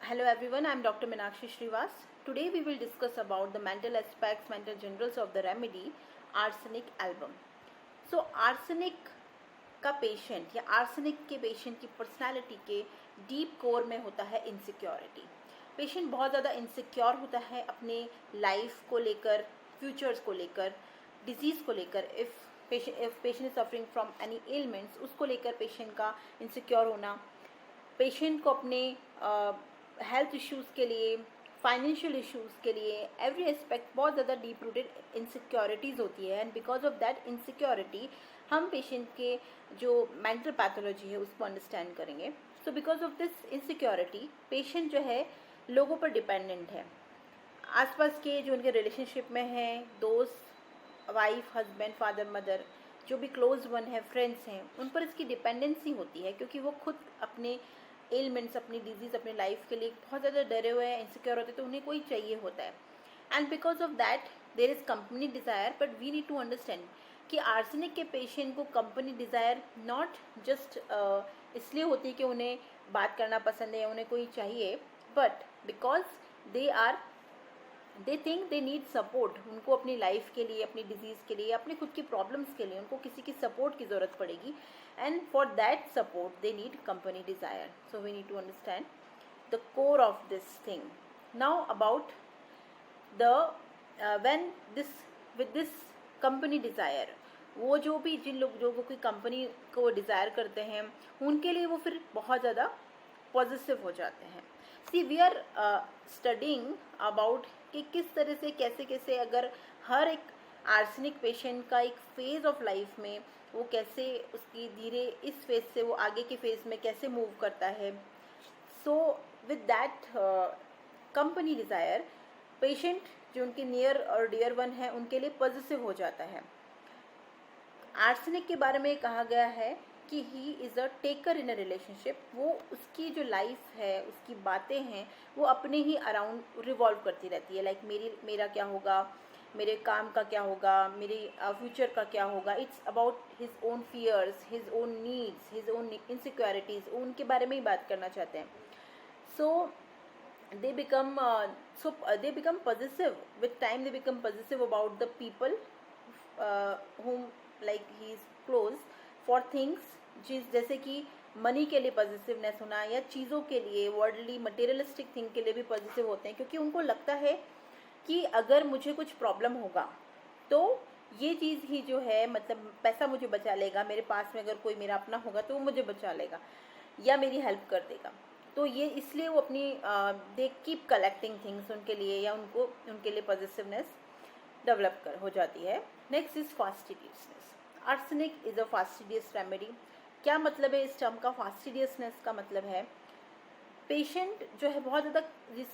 Hello everyone, I am Dr. Meenakshi Srivas. Today we will discuss about the mental aspects, mental generals of the remedy arsenic album. So arsenic का patient या arsenic के patient की personality के deep core में होता है insecurity. Patient बहुत ज़्यादा इनसिक्योर होता है अपने लाइफ को लेकर, फ्यूचर्स को लेकर, डिजीज़ को लेकर. If patient is suffering from any elements, उसको लेकर पेशेंट का इनसिक्योर होना, पेशेंट को अपने हेल्थ इश्यूज़ के लिए, फाइनेंशियल इश्यूज़ के लिए, एवरी एस्पेक्ट बहुत ज़्यादा डीप रूटेड इनसिक्योरिटीज़ होती है. And because of that insecurity हम पेशेंट के जो मेंटल पैथोलॉजी है उसको अंडरस्टैंड करेंगे. So because of this insecurity patient जो है लोगों पर डिपेंडेंट है. आसपास के जो उनके रिलेशनशिप में हैं, दोस्त, वाइफ, हस्बैंड, फादर, मदर, जो भी क्लोज वन है, फ्रेंड्स हैं, उन पर इसकी डिपेंडेंसी होती है क्योंकि वो खुद अपने एलिमेंट्स, अपनी डिजीज़, अपने लाइफ के लिए बहुत ज़्यादा डरे हुए हैं, इनसिक्योर होते हैं, तो उन्हें कोई चाहिए होता है. And because of that there is company desire. But we need to understand कि आर्सेनिक के पेशेंट को कंपनी डिज़ायर नॉट जस्ट इसलिए होती है कि उन्हें बात करना पसंद है या उन्हें कोई चाहिए, but because they think they need support. उनको अपनी लाइफ के लिए, अपनी डिजीज़ के लिए, अपने खुद की प्रॉब्लम्स के लिए उनको किसी की सपोर्ट की ज़रूरत पड़ेगी. And for that support they need company desire. So we need to understand the core of this thing. Now about the when this with this company desire, वो जो भी जिन लोगों की कंपनी को डिज़ायर करते हैं उनके लिए वो फिर बहुत ज़्यादा पॉजिटिव हो जाते हैं. सी वी आर स्टडिंग अबाउट कि किस तरह से कैसे कैसे अगर हर एक आर्सेनिक पेशेंट का एक फेज़ ऑफ लाइफ में वो कैसे उसकी धीरे इस फेज़ से वो आगे के फेज़ में कैसे मूव करता है. So with that company desire patient जो उनके नियर और डियर वन है उनके लिए पॉजिटिव हो जाता है. आर्सेनिक के बारे में कहा गया है कि he is a taker in a relationship. वो उसकी जो लाइफ है, उसकी बातें हैं, वो अपने ही अराउंड रिवॉल्व करती रहती है. लाइक मेरा क्या होगा, मेरे काम का क्या होगा, मेरे फ्यूचर का क्या होगा. It's about his own fears, his own needs, his own insecurities. उनके बारे में ही बात करना चाहते हैं. सो they become possessive with time. They become possessive about the people whom like he is close for things. जैसे कि मनी के लिए पॉजिटिवनेस होना या चीज़ों के लिए, वर्ल्डली मटेरियलिस्टिक थिंग के लिए भी पॉजिटिव होते हैं क्योंकि उनको लगता है कि अगर मुझे कुछ प्रॉब्लम होगा तो ये चीज़ ही जो है, मतलब पैसा मुझे बचा लेगा, मेरे पास में अगर कोई मेरा अपना होगा तो वो मुझे बचा लेगा या मेरी हेल्प कर देगा. तो ये इसलिए वो अपनी दे कीप कलेक्टिंग थिंग्स उनके लिए या उनके लिए पॉजिटिवनेस डेवलप हो जाती है. Next is fastidiousness. Arsenic is a fastidious remedy. क्या मतलब है इस टर्म का? फास्टिडियसनेस का मतलब है पेशेंट जो है बहुत ज़्यादा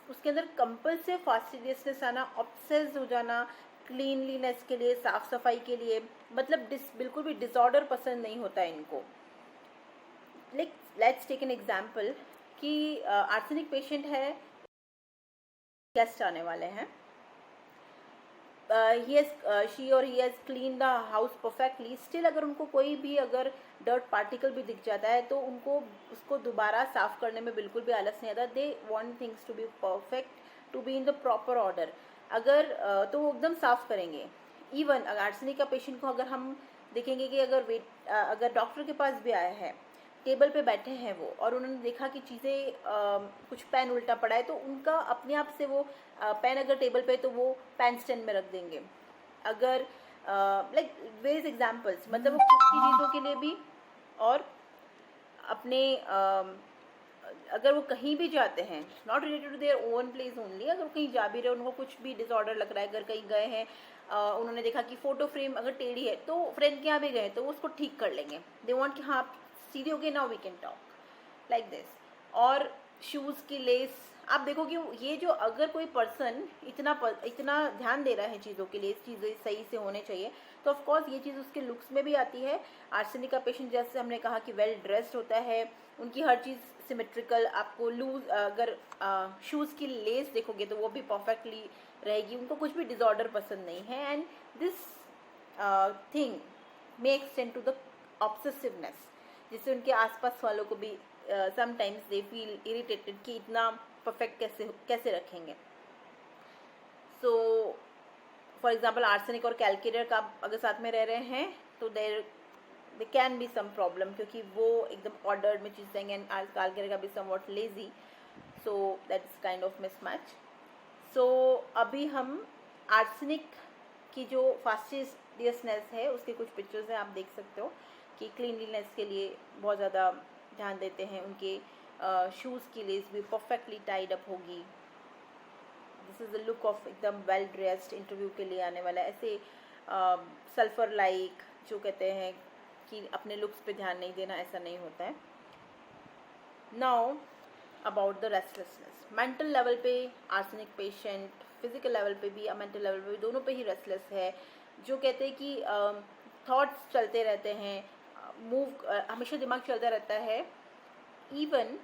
उसके अंदर कंपल्सिव फास्टिडियसनेस आना, ऑब्सेस हो जाना क्लीनलीनेस के लिए, साफ सफाई के लिए, मतलब बिल्कुल भी डिसऑर्डर पसंद नहीं होता है इनको. लेट्स टेक एन एग्जाम्पल कि आर्सेनिक पेशेंट है, गेस्ट आने वाले हैं. शी और he has clean the house perfectly. Still अगर उनको कोई भी अगर डर्ट पार्टिकल भी दिख जाता है तो उनको उसको दोबारा साफ़ करने में बिल्कुल भी आलस नहीं आता. They want things to be perfect, to be in the proper order. अगर तो वो एकदम साफ़ करेंगे. इवन अगर आर्सेनिक का पेशेंट को अगर हम देखेंगे कि अगर डॉक्टर के पास भी आया है, टेबल पे बैठे हैं वो, और उन्होंने देखा कि चीज़ें कुछ पेन उल्टा पड़ा है तो उनका अपने आप से वो पेन अगर टेबल पे तो वो पेन स्टैंड में रख देंगे. अगर लाइक वेरियस एग्जांपल्स, मतलब वो खुद की चीज़ों के लिए भी और अपने अगर वो कहीं भी जाते हैं, not related to their own place only, अगर वो कहीं जा भी रहे, उनको कुछ भी डिसऑर्डर लग रहा है, अगर कहीं गए हैं, उन्होंने देखा कि फ़ोटो फ्रेम अगर टेढ़ी है तो फ्रेंड के यहाँ भी गए तो वो उसको ठीक कर लेंगे. दे वांट कि हाँ सीधी हो गई, now we can talk like this. और शूज़ की लेस, आप देखो कि ये जो अगर कोई पर्सन इतना ध्यान दे रहा है चीज़ों के लिए, चीज़ें सही से होने चाहिए, तो ऑफ कोर्स ये चीज़ उसके लुक्स में भी आती है. आर्सेनिक का पेशेंट जैसे हमने कहा कि वेल ड्रेस्ड होता है, उनकी हर चीज़ सिमेट्रिकल. आपको लूज अगर शूज़ की लेस देखोगे तो वो भी परफेक्टली रहेगी. उनको कुछ भी डिसऑर्डर पसंद नहीं है. And this thing may extend to the obsessiveness, जिससे उनके आसपास वालों को भी समटाइम्स दे फील इरिटेटेड कि इतना परफेक्ट कैसे रखेंगे. सो फॉर एग्जाम्पल आर्सेनिक और कैलकुलेटर का अगर साथ में रह रहे हैं तो there can be some problem, क्योंकि वो एकदम ऑर्डर्ड में चीज़ देंगे एंड कैलकुलेटर का भी somewhat lazy, so that is kind of mismatch. So अभी हम आर्सेनिक की जो फास्टिडियसनेस है उसके कुछ पिक्चर्स हैं, आप देख सकते हो कि क्लीनलीनेस के लिए बहुत ज़्यादा ध्यान देते हैं. उनके शूज़ की लेस भी परफेक्टली टाइड अप होगी. This is the look of एकदम वेल ड्रेस्ड इंटरव्यू के लिए आने वाला. ऐसे सल्फर लाइक जो कहते हैं कि अपने लुक्स पे ध्यान नहीं देना, ऐसा नहीं होता है. Now about the restlessness. Mental level पे आर्सेनिक पेशेंट, फिजिकल लेवल पे भी, मेंटल लेवल पे भी, दोनों पे ही रेस्टलेस है. जो कहते हैं कि थॉट्स चलते रहते हैं, हमेशा दिमाग चलता रहता है. इवन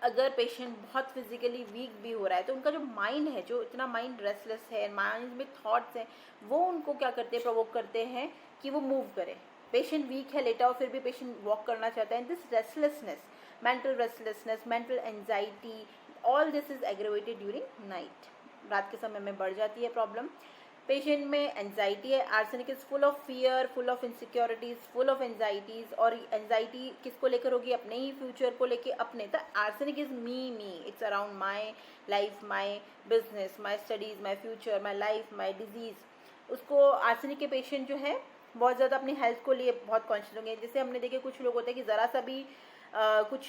अगर पेशेंट बहुत फिजिकली वीक भी हो रहा है तो उनका जो माइंड है, जो इतना माइंड रेस्टलेस है, माइंड में थॉट्स हैं, वो उनको क्या करते हैं, प्रोवोक करते हैं कि वो मूव करे. पेशेंट वीक है, लेटा हो, फिर भी पेशेंट वॉक करना चाहता है. This restlessness, mental restlessness, mental anxiety, all this is aggravated during night. रात के समय में बढ़ जाती है प्रॉब्लम. पेशेंट में एंजाइटी है. Arsenic is full of fear, full of insecurities, full of anxieties. और एंजाइटी किसको लेकर होगी? अपने ही फ्यूचर को लेके. अपने तो arsenic is me, it's around my life, my business, my studies, my future, my life, my disease. उसको आर्सेनिक के पेशेंट जो है बहुत ज़्यादा अपनी हेल्थ को लिए बहुत कॉन्शियस होंगे. जैसे हमने देखे कुछ लोग होते हैं कि ज़रा सा भी कुछ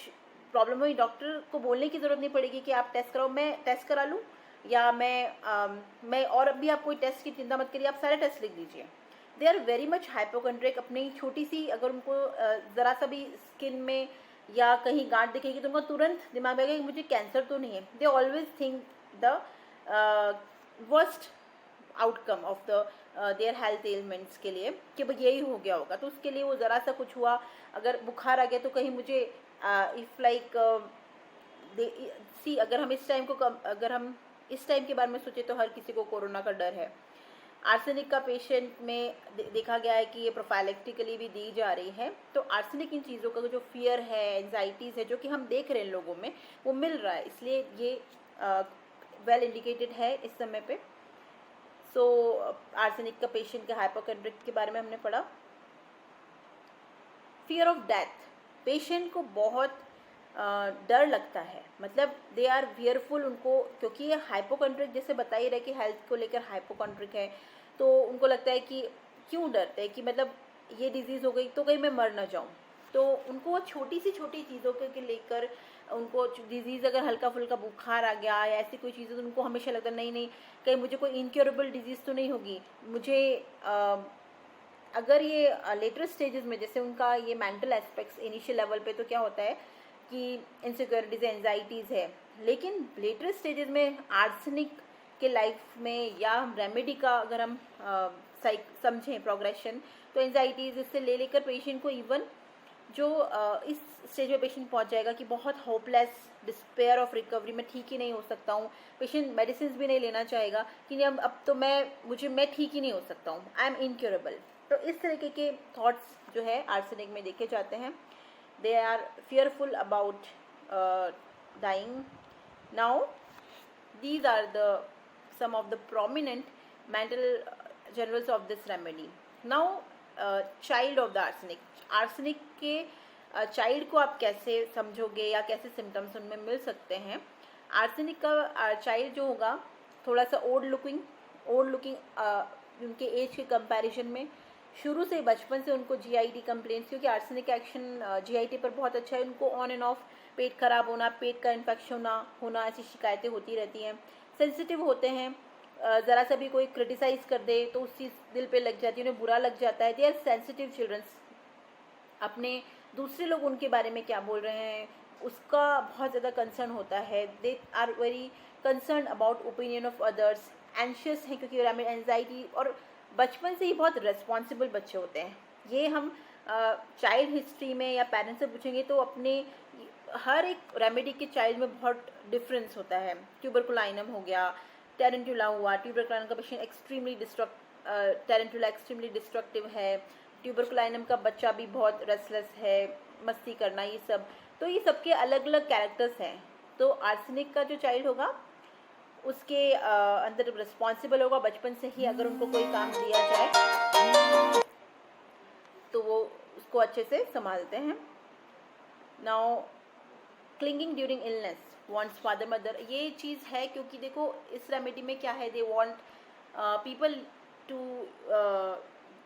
प्रॉब्लम हुई, डॉक्टर को बोलने की ज़रूरत नहीं पड़ेगी कि आप टेस्ट कराओ, मैं टेस्ट करा लूँ, या मैं और अभी आप कोई टेस्ट की चिंता मत करिए, आप सारे टेस्ट लिख दीजिए. They are very much hypochondriac. अपनी छोटी सी अगर उनको ज़रा सा भी स्किन में या कहीं गांठ दिखेगी तो उनको तुरंत दिमाग में आएगा कि मुझे कैंसर तो नहीं है. They always think the worst outcome of the their health elements के लिए कि भाई यही हो गया होगा. तो उसके लिए वो ज़रा सा कुछ हुआ, अगर बुखार आ गया तो कहीं मुझे इफ़ लाइक सी, अगर हम इस टाइम के बारे में सोचे तो हर किसी को कोरोना का डर है. आर्सेनिक का पेशेंट में देखा गया है कि ये प्रोफाइलेक्टिकली भी दी जा रही है. तो आर्सेनिक इन चीज़ों का जो फियर है, एंजाइटीज़ है, जो कि हम देख रहे हैं लोगों में, वो मिल रहा है. इसलिए ये वेल इंडिकेटेड है इस समय पे. सो आर्सेनिक का पेशेंट के हाइपोकॉन्ड्रिक के बारे में हमने पढ़ा. Fear of death. पेशेंट को बहुत डर लगता है, मतलब दे आर फियरफुल उनको, क्योंकि ये हाइपोकॉन्ड्रिक जैसे बता ही रहे कि हेल्थ को लेकर हाइपोकॉन्ड्रिक है. तो उनको लगता है कि क्यों डरते हैं कि मतलब ये डिजीज़ हो गई तो कहीं मैं मर ना जाऊं. तो उनको छोटी चीज़ों के लेकर, उनको डिजीज़ अगर हल्का फुल्का बुखार आ गया या ऐसी कोई चीज़, तो उनको हमेशा लगता है नहीं कहीं मुझे कोई इनक्योरेबल डिजीज़ तो नहीं होगी मुझे. अगर ये लेटर स्टेजेस में, जैसे उनका ये मेंटल एस्पेक्ट्स इनिशियल लेवल पे, तो क्या होता है कि इनसिक्योरिटीज़, एंजाइटीज़ है. लेकिन लेटर स्टेजेस में आर्सेनिक के लाइफ में या रेमेडी का अगर हम समझें प्रोग्रेशन, तो एंजाइटीज़ इससे लेकर पेशेंट को इवन जो इस स्टेज में पेशेंट पहुंच जाएगा कि बहुत होपलेस, डिस्पेयर ऑफ रिकवरी, मैं ठीक ही नहीं हो सकता हूँ. पेशेंट मेडिसिन भी नहीं लेना चाहेगा कि अब तो मैं ठीक ही नहीं हो सकता हूँ, आई एम इनक्योरेबल. तो इस तरीके के थॉट्स जो है आर्सेनिक में देखे जाते हैं. They are fearful about dying. Now, these are some of the prominent mental generals of this remedy. Now, child of the arsenic. Arsenic के child को आप कैसे समझोगे या कैसे symptoms उनमें मिल सकते हैं? Arsenic का child जो होगा थोड़ा सा old looking उनके एज के कंपैरिजन में, शुरू से बचपन से उनको जीआईटी कंप्लेंट्स, क्योंकि आर्सेनिक एक्शन जीआईटी पर बहुत अच्छा है. उनको ऑन एंड ऑफ पेट खराब होना, पेट का इन्फेक्शन होना ऐसी शिकायतें होती रहती हैं. सेंसिटिव होते हैं, ज़रा सा भी कोई क्रिटिसाइज़ कर दे तो उस चीज़ दिल पे लग जाती है, उन्हें बुरा लग जाता है. They are sensitive childrens. अपने दूसरे लोग उनके बारे में क्या बोल रहे हैं उसका बहुत ज़्यादा कंसर्न होता है. They are very concern about opinion of others. Anxious हैं क्योंकि एंजाइटी, और बचपन से ही बहुत रिस्पॉन्सिबल बच्चे होते हैं. ये हम चाइल्ड हिस्ट्री में या पेरेंट्स से पूछेंगे तो अपने हर एक रेमेडी के चाइल्ड में बहुत डिफरेंस होता है. ट्यूबरकुलाइनम हो गया, टेरेंटुला हुआ. ट्यूबरकुलाइनम का पेशेंट टेरेंटुला एक्सट्रीमली डिस्ट्रक्टिव है. ट्यूबरकुलाइनम का बच्चा भी बहुत रेस्टलेस है, मस्ती करना, ये सब. तो ये सबके अलग अलग कैरेक्टर्स हैं। तो आर्सेनिक का जो चाइल्ड होगा उसके अंदर रिस्पॉन्सिबल होगा बचपन से ही, अगर उनको कोई काम दिया जाए तो वो उसको अच्छे से संभालते हैं। Now clinging during illness wants father mother, ये चीज़ है क्योंकि देखो इस रेमेडी में क्या है, they want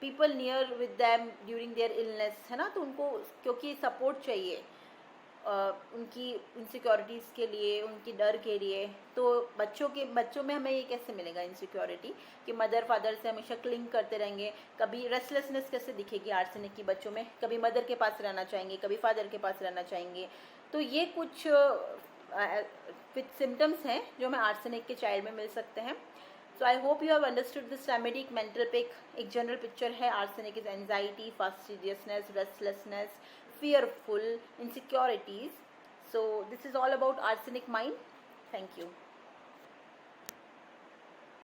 people near with them during their illness, है ना। तो उनको क्योंकि सपोर्ट चाहिए उनकी इनसिक्योरिटीज़ के लिए, उनकी डर के लिए। तो बच्चों में हमें ये कैसे मिलेगा इनसिक्योरिटी कि मदर फादर से हमेशा क्लिंग करते रहेंगे। कभी रेस्टलेसनेस कैसे दिखेगी आर्सेनिक की बच्चों में, कभी मदर के पास रहना चाहेंगे, कभी फादर के पास रहना चाहेंगे। तो ये कुछ विथ सिम्टम्स हैं जो हमें आर्सेनिक के चाइल्ड में मिल सकते हैं। So I hope you have understood this remedy. एक मेंटल पिक, एक जनरल पिक्चर है। Arsenic is anxiety, fastidiousness, restlessness, fearful, insecurities. So this is all about arsenic mind. Thank you.